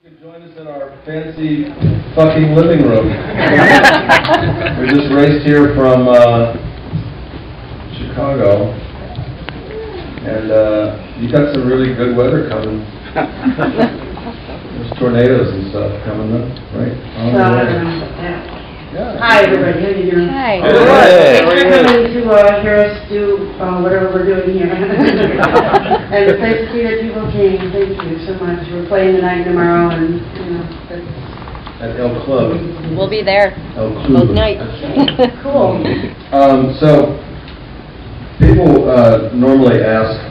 Join us in our fancy fucking living room. We just raced here from Chicago, and you got some really good weather coming. There's tornadoes and stuff coming up, right? Yeah. Hi everybody, how you doing? Hi. Thanks for coming to hear us do whatever we're doing here. And it's nice to see that people came. Thank you so much. We're playing tonight tomorrow, and At El Club. We'll be there El Club. both nights. Cool. So people normally ask,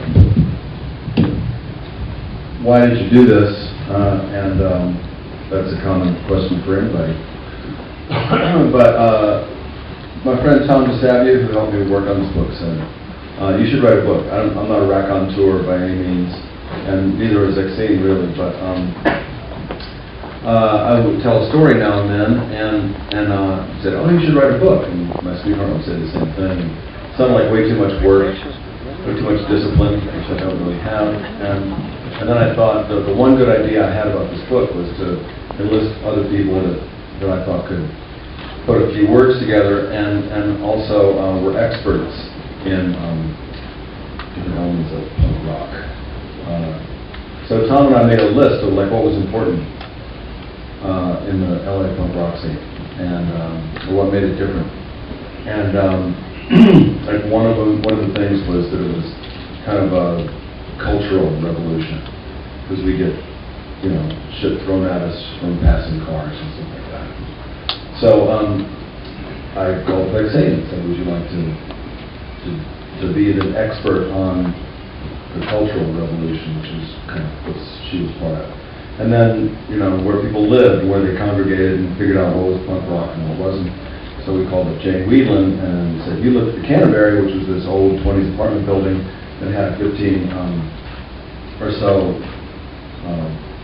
why did you do this? And that's a common question for anybody. But my friend Tom DeSavia, who helped me work on this book, said, you should write a book. I'm not a raconteur by any means, and neither is Exene really, but I would tell a story now and then, and said, oh, you should write a book. And my sweetheart would say the same thing. It sounded like way too much work, way too much discipline, which I don't really have. And then I thought the one good idea I had about this book was to enlist other people that I thought could put a few words together and also were experts in different elements of punk rock. So Tom and I made a list of like what was important in the LA punk rock scene and what made it different. And like one of the things was that it was kind of a cultural revolution because we get shit thrown at us from passing cars and stuff like that. So I called Exene and said, would you like to be an expert on the cultural revolution, which is kind of what she was part of. And then, where people lived, where they congregated and figured out what was punk rock and what wasn't. So we called it Jane Weedland and said, you looked at the Canterbury, which was this old 20s apartment building that had 15 or so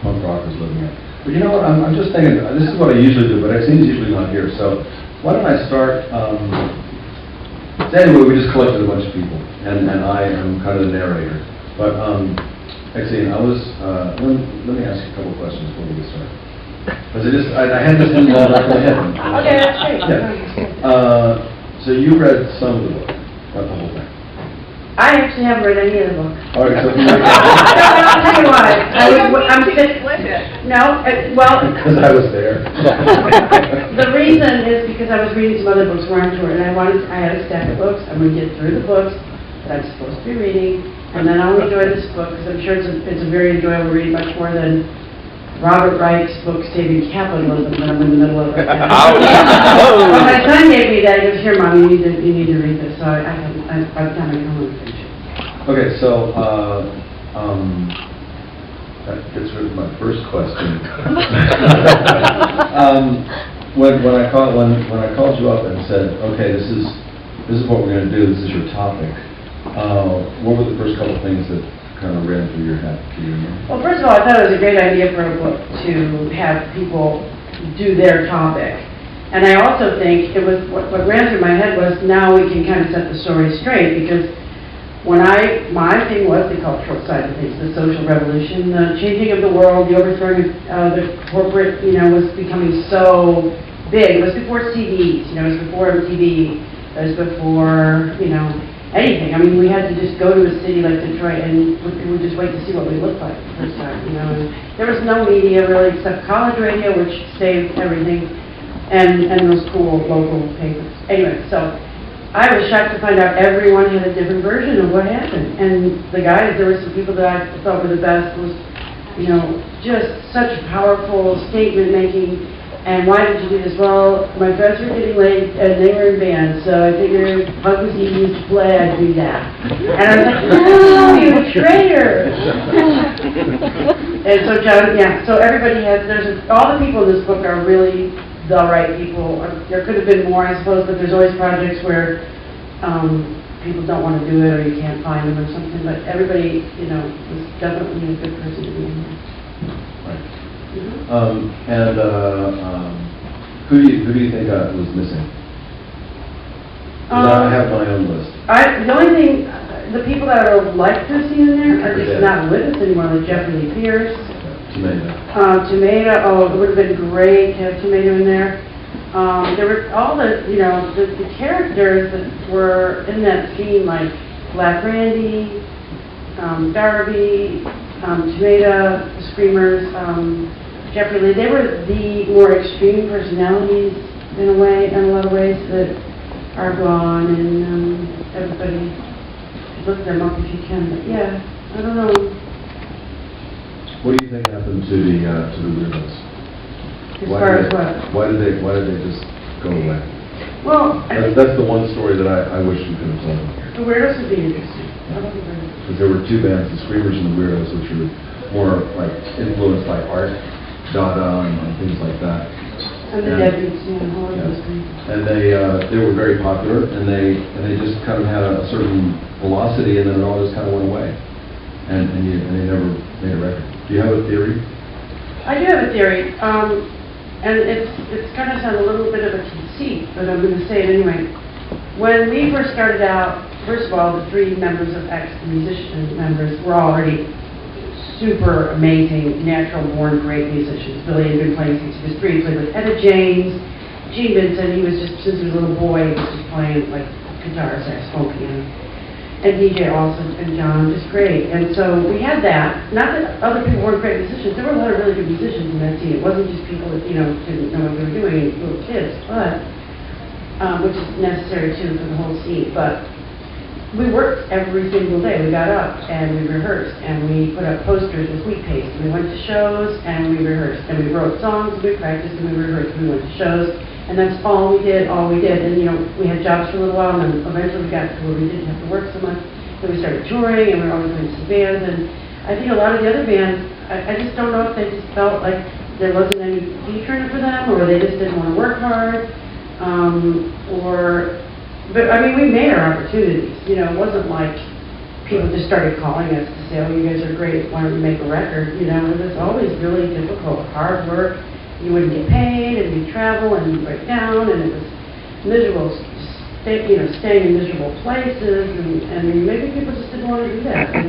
punk rockers living in. But you know what, I'm just thinking, this is what I usually do, but Exene's usually not here, so why don't I start, so anyway, we just collected a bunch of people, and I am kind of the narrator. But Exene, let me ask you a couple questions before we get started. Because I had this in my head. Okay, that's great. Yeah. So you read some of the book, not the whole thing. I actually haven't read any of the books. All right, so I'll tell you why. I'm sitting. No, because I was there. The reason is because I was reading some other books where I'm tour, and I had a stack of books. I'm going to get through the books that I'm supposed to be reading, and then I'll enjoy this book because I'm sure it's a very enjoyable read, much more than Robert Reich's book, Saving Capitalism, that I'm in the middle of right now. Well, my son gave me that. He goes, here, Mom, you need to read this. So I've done it. I'm going to finish it. Okay, so that gets rid of my first question. When I called you up and said, okay, this is what we're going to do. This is your topic. What were the first couple of things that kind of ran through your head? Well, first of all, I thought it was a great idea for a book to have people do their topic. And I also think it was what ran through my head was now we can kind of set the story straight, because my thing was the cultural side of things, the social revolution, the changing of the world, the overthrowing of the corporate, was becoming so big. It was before CDs, it was before MTV, it was before, anything. I mean, we had to just go to a city like Detroit and we would just wait to see what we looked like the first time, And there was no media really except college radio, which saved everything, and those cool local papers. Anyway, so I was shocked to find out everyone had a different version of what happened. And the guys, there were some people that I thought were the best, was, just such powerful statement making. And why did you do this? Well, my friends were getting late and they were in bands, so I figured Punk was easy to play, I'd do that. And I was like, no, you traitor! And so John, so everybody has, all the people in this book are really the right people. There could have been more, I suppose, but there's always projects where people don't want to do it or you can't find them or something, but everybody, was definitely a good person to be in here. Right. Who do you think was missing? I have my own list. The only thing, the people that I would like to see in there are just not with us anymore, like Jeffrey Lee Pierce, Tomato. Tomato, oh, it would have been great to have Tomato in there. There were all the, you know, the characters that were in that scene, like Black Randy, Darby, Tomato, the Screamers, Jeffrey Lee. They were the more extreme personalities in a way, in a lot of ways, that are gone, and everybody look them up if you can. But yeah, I don't know. What do you think happened to the weirdos? As far as what? Why did they just go away? Well, That's the one story that I wish we could have told here. the Weirdos would be interesting. Because there were two bands, the Screamers and the Weirdos, which were more like influenced by art, Dada, and things like that. And the Deadbeats, yeah, all of those things. And they were very popular, and they just kind of had a certain velocity, and then it all just kind of went away, and they never made a record. Do you have a theory? I do have a theory, and it's going to sound a little bit of a conceit, but I'm going to say it anyway. When we first started out, first of all, the three members of X, the musician members, were already super amazing, natural-born great musicians. Billy had been playing since he was 3. He played with Etta James, Gene Vincent. He was just, since he was a little boy, he was just playing like guitar, saxophone, piano. And DJ Olson and John, just great. And so we had that. Not that other people weren't great musicians. There were a lot of really good musicians in that team. It wasn't just people that, you know, didn't know what they were doing, little kids, but, which is necessary too for the whole scene. But we worked every single day. We got up and we rehearsed and we put up posters with wheat paste. And we went to shows and we rehearsed. And we wrote songs and we practiced and we rehearsed. And we went to shows. And that's all we did, And, you know, we had jobs for a little while, and then eventually we got to where we didn't have to work so much. Then we started touring, and we were always going to see bands. And I think a lot of the other bands, I just don't know if they just felt like there wasn't any future in it for them, or they just didn't want to work hard, but I mean, we made our opportunities. You know, it wasn't like people just started calling us to say, oh, you guys are great, why don't you make a record? You know, it was always really difficult, hard work. You wouldn't get paid, and you'd travel, and you'd break down, and it was miserable, staying in miserable places, and maybe people just didn't want to do that. And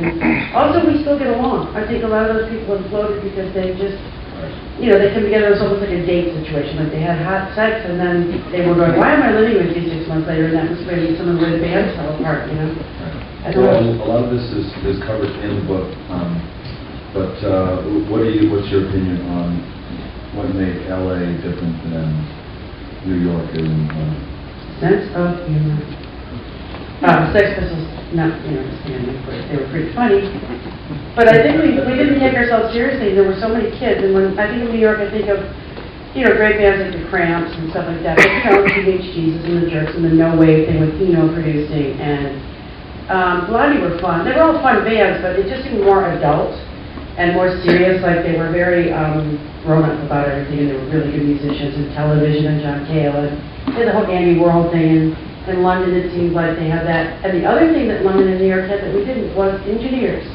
also, we still get along. I think a lot of those people imploded because they just, you know, they come together, it was almost like a date situation, like they had hot sex, and then they were going, why am I living with you 6 months later, and that was when some of the way the band fell apart, you know? I don't know. A lot of this is covered in the book, but what's your opinion on what made LA different than New York and sense of humor. Sex Pistols, not, you know, of course, they were pretty funny. But I think we didn't take ourselves seriously. There were so many kids, and when I think of New York, I think of, you know, great bands like the Cramps and stuff like that. But, you know, Teenage Jesus and the Jerks and the No Wave thing with Eno producing, and Blondie were fun. They were all fun bands, but it just seemed more adult and more serious. Like they were very grown up about everything, and they were really good musicians and television and John Cale and the whole Andy Warhol thing. And in London, it seemed like they had that. And the other thing that London and New York had that we didn't was engineers.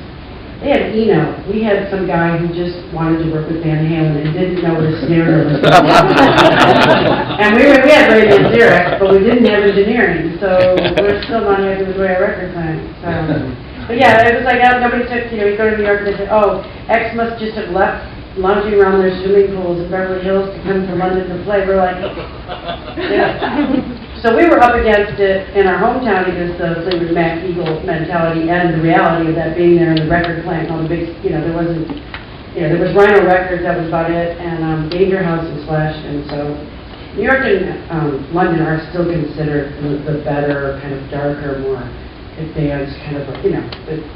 They had Eno. We had some guy who just wanted to work with Van Halen and didn't know what a snare was. And we had Ray Manzarek, but we didn't have engineering, so we're still not happy with the way our record sang. So, but yeah, it was like nobody took, you know, you go to New York and they say, oh, X must just have left lounging around their swimming pools in Beverly Hills to come to London to play. We're like, yeah. So we were up against it in our hometown against the Fleetwood Mac Eagle mentality and the reality of that being there in the record plant and all the big, you know, there wasn't, you know, there was Rhino Records, that was about it, and Danger House and Slash, and so New York and London are still considered the better, kind of darker, more advanced kind of, you know,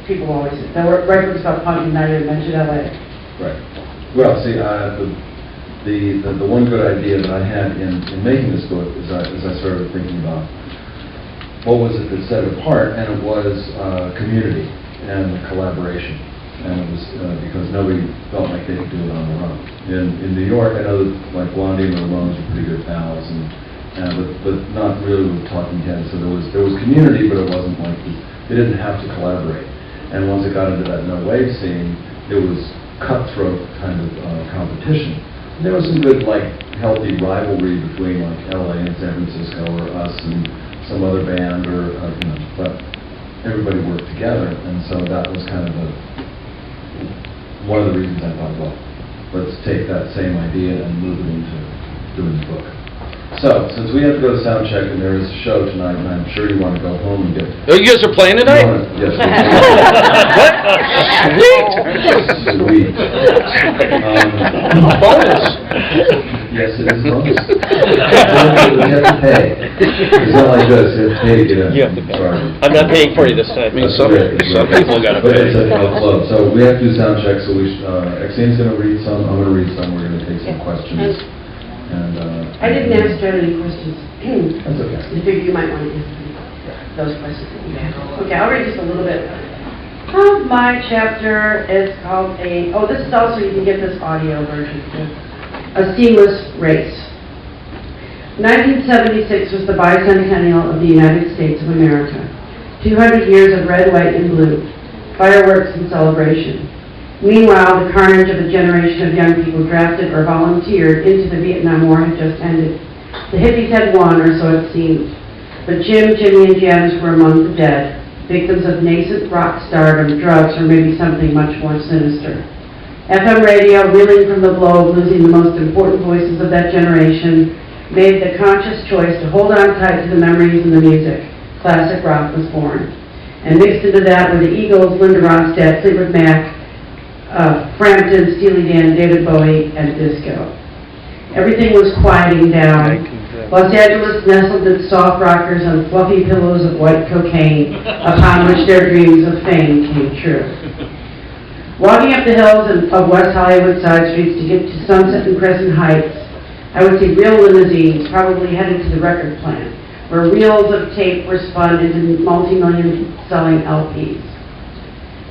people always, there were records about punk and not even mention LA. Right. Well, see, the one good idea that I had in making this book is I started thinking about what was it that set it apart, and it was community and collaboration. And it was because nobody felt like they could do it on their own. In New York, I know that like Blondie and the Ramones were pretty good pals, but not really with Talking Heads. So there was community, but it wasn't like they didn't have to collaborate. And once it got into that no wave scene, it was cutthroat kind of competition. And there was some good, like, healthy rivalry between like LA and San Francisco, or us and some other band, or you know, but everybody worked together, and so that was kind of one of the reasons I thought, well, let's take that same idea and move it into doing the book. So, since we have to go to sound check and there is a show tonight, and I'm sure you want to go home and get... Oh, you guys are playing tonight? Yes, we What? Sweet. Bonus. Yes, it is bonus. You have to pay. It's not like this, you have to pay to get in. You have to pay. Sorry. I'm not paying for you this time. I mean, some people gotta But pay. it's a club, so we have to do sound check, so Exene's gonna read some, I'm gonna read some, we're gonna take some questions. And, I didn't ask John any questions. That's okay. I figured you might want to answer those questions that you had. Okay, I'll read just a little bit of my chapter. It's called this is also, you can get this audio version too. A Seamless Race. 1976 was the bicentennial of the United States of America. 200 years of red, white, and blue. Fireworks and celebration. Meanwhile, the carnage of a generation of young people drafted or volunteered into the Vietnam War had just ended. The hippies had won, or so it seemed. But Jim, Jimmy, and Janice were among the dead, victims of nascent rock stardom, drugs, or maybe something much more sinister. FM radio, reeling from the blow of losing the most important voices of that generation, made the conscious choice to hold on tight to the memories and the music. Classic rock was born. And mixed into that were the Eagles, Linda Ronstadt, Fleetwood Mac, Frampton, Steely Dan, David Bowie, and disco. Everything was quieting down. Los Angeles nestled its soft rockers on fluffy pillows of white cocaine, upon which their dreams of fame came true. Walking up the hills of West Hollywood side streets to get to Sunset and Crescent Heights, I would see real limousines, probably headed to the record plant, where reels of tape were spun into multi-million selling LPs.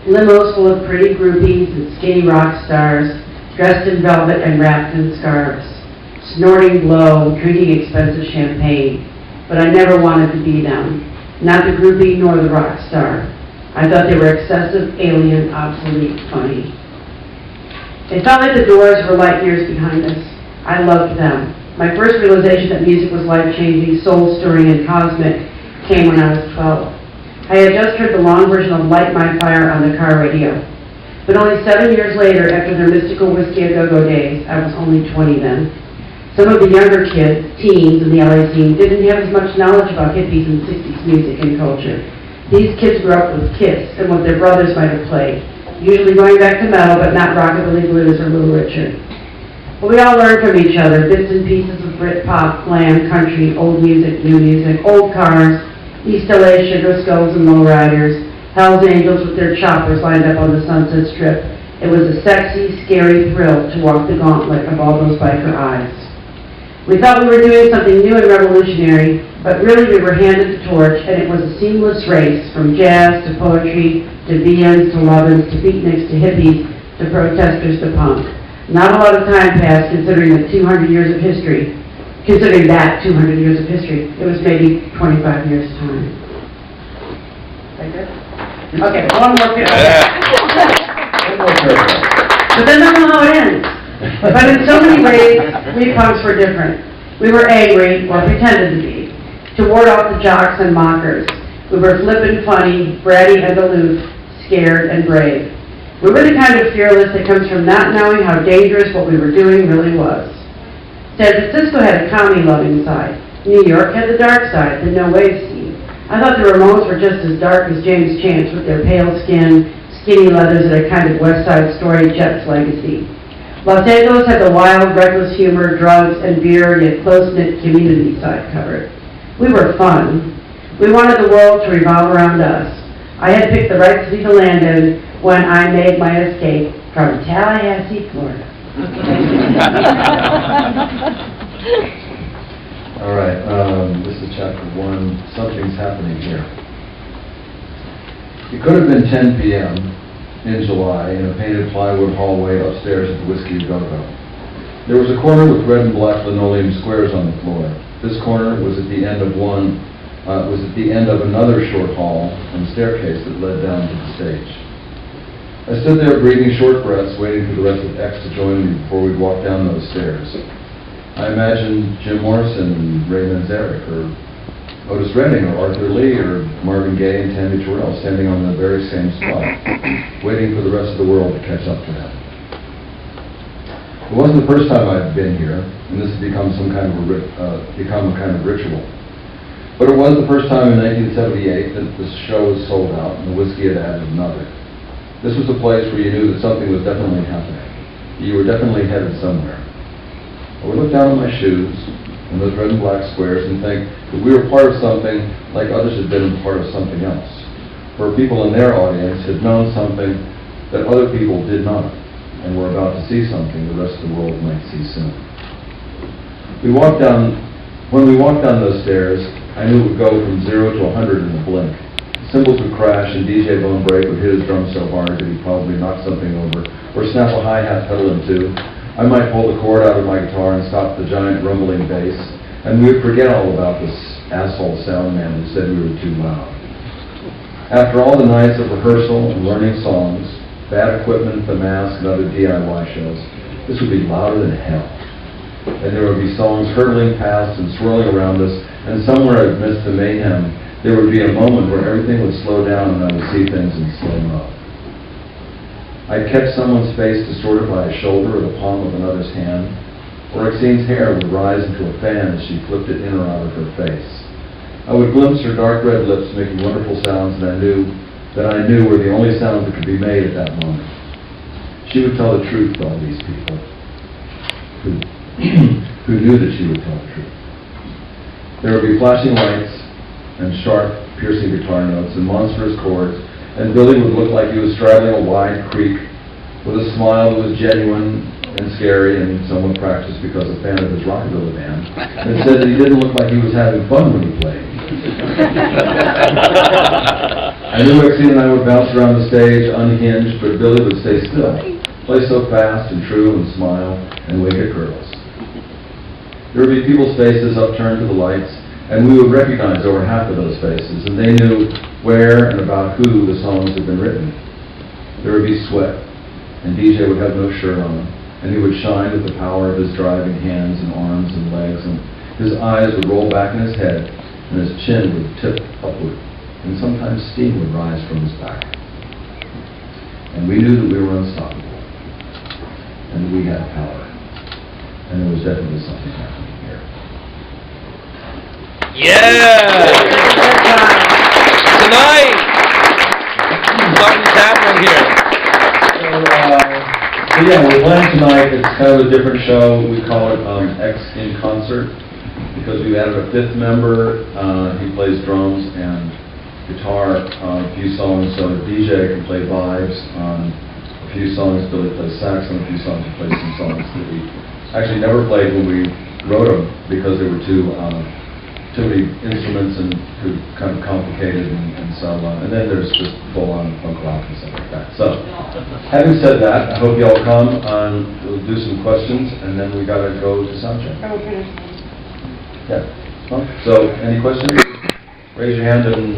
Limos full of pretty groupies and skinny rock stars, dressed in velvet and wrapped in scarves, snorting blow, drinking expensive champagne. But I never wanted to be them, not the groupie nor the rock star. I thought they were excessive, alien, obsolete, funny. It felt like the Doors were light years behind us. I loved them. My first realization that music was life-changing, soul-stirring, and cosmic came when I was 12. I had just heard the long version of Light My Fire on the car radio. But only 7 years later, after their mystical Whiskey A Go-Go days, I was only 20 then. Some of the younger kids, teens in the LA scene, didn't have as much knowledge about hippies and 60s music and culture. These kids grew up with Kiss and what their brothers might have played, usually going back to metal, but not rockabilly blues or Little Richard. But we all learned from each other, bits and pieces of Britpop, glam, country, old music, new music, old cars, East LA sugar skulls and lowriders, Hell's Angels with their choppers lined up on the Sunset Strip. It was a sexy, scary thrill to walk the gauntlet of all those biker eyes. We thought we were doing something new and revolutionary, but really we were handed the torch, and it was a seamless race from jazz to poetry to VNs to love-ins to beatniks to hippies to protesters to punk. Not a lot of time passed considering the 200 years of history. Considering that 200 years of history, it was maybe 25 years' time. Like that? Okay, one more paragraph. But then that's not how it ends. But in so many ways, we punks were different. We were angry, or pretended to be, to ward off the jocks and mockers. We were flippant, funny, bratty and aloof, scared and brave. We were the kind of fearless that comes from not knowing how dangerous what we were doing really was. San Francisco had a comedy-loving side. New York had the dark side, the no-wave scene. I thought the Ramones were just as dark as James Chance with their pale skin, skinny leathers, and a kind of West Side Story Jets legacy. Los Angeles had the wild, reckless humor, drugs, and beer, yet close-knit community side covered. We were fun. We wanted the world to revolve around us. I had picked the right city to land in when I made my escape from Tallahassee, Florida. All right, this is chapter 1. Something's happening here. It could have been 10 p.m. in July in a painted plywood hallway upstairs at the Whiskey A Go-Go. There was a corner with red and black linoleum squares on the floor. This corner was at the end of another short hall and staircase that led down to the stage. I stood there breathing short breaths, waiting for the rest of X to join me before we'd walk down those stairs. I imagined Jim Morrison and Ray Manzarek, or Otis Redding, or Arthur Lee, or Marvin Gaye and Tammy Terrell standing on the very same spot, waiting for the rest of the world to catch up to them. It wasn't the first time I'd been here, and this has become some kind of a ritual. But it was the first time in 1978 that the show was sold out and the whiskey had added another. This was a place where you knew that something was definitely happening. You were definitely headed somewhere. I would look down at my shoes and those red and black squares and think that we were part of something like others had been part of something else, where people in their audience had known something that other people did not, and were about to see something the rest of the world might see soon. When we walked down those stairs, I knew it would go from 0 to 100 in a blink. Cymbals would crash and DJ Bone Break would hit his drum so hard that he'd probably knock something over, or snap a hi-hat pedal in two. I might pull the cord out of my guitar and stop the giant rumbling bass, and we would forget all about this asshole sound man who said we were too loud. After all the nights of rehearsal and learning songs, bad equipment, the mask, and other DIY shows, this would be louder than hell. And there would be songs hurtling past and swirling around us, and somewhere amidst the mayhem, there would be a moment where everything would slow down and I would see things in slow-mo. I'd catch someone's face distorted by a shoulder or the palm of another's hand, or Exene's hair would rise into a fan as she flipped it in or out of her face. I would glimpse her dark red lips making wonderful sounds, and I knew were the only sounds that could be made at that moment. She would tell the truth to all these people who knew that she would tell the truth. There would be flashing lights and sharp, piercing guitar notes and monstrous chords, and Billy would look like he was straddling a wide creek with a smile that was genuine and scary and somewhat practiced because a fan of his rockabilly band, and said that he didn't look like he was having fun when he played. I knew Exene and I would bounce around the stage unhinged, but Billy would stay still, play so fast and true and smile and wink at girls. There would be people's faces upturned to the lights, and we would recognize over half of those faces, and they knew where and about who the songs had been written. There would be sweat, and DJ would have no shirt on, and he would shine with the power of his driving hands and arms and legs, and his eyes would roll back in his head, and his chin would tip upward, and sometimes steam would rise from his back. And we knew that we were unstoppable, and that we had power, and there was definitely something happening here. Yeah! Tonight! Something's happening here. So yeah, we're playing tonight. It's kind of a different show. We call it X in Concert, because we've added a fifth member. He plays drums and guitar on a few songs, so the DJ can play vibes on a few songs. Billy plays sax on a few songs. He plays some songs that we actually never played when we wrote them because they were too many instruments and too kind of complicated and so on. And then there's just full-on punk rock and stuff like that. So, having said that, I hope you all come. We'll do some questions, and then we got to go to soundcheck. Yeah. So, any questions? Raise your hand and